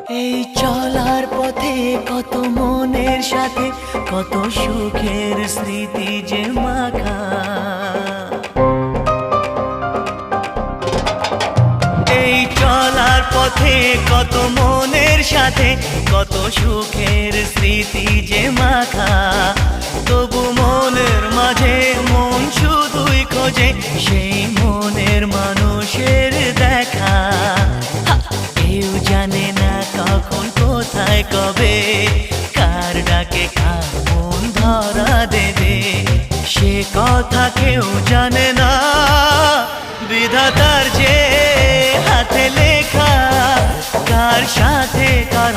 এই চলার পথে কত মনের সাথে কত সুখের স্মৃতি যে মাখা। এই চলার পথে কত মনের সাথে কত সুখের স্মৃতি যে মাখা। তবু মনের মাঝে মন শুধুই খোঁজে সেই মনের মানুষের দেখা। কেউ জানে না কখন কোথায় কবে কার ডাকে কার মন ধরা দেবে, সে কথা কেউ জানে না। বিধাতার যে হাতে লেখা কার সাথে কার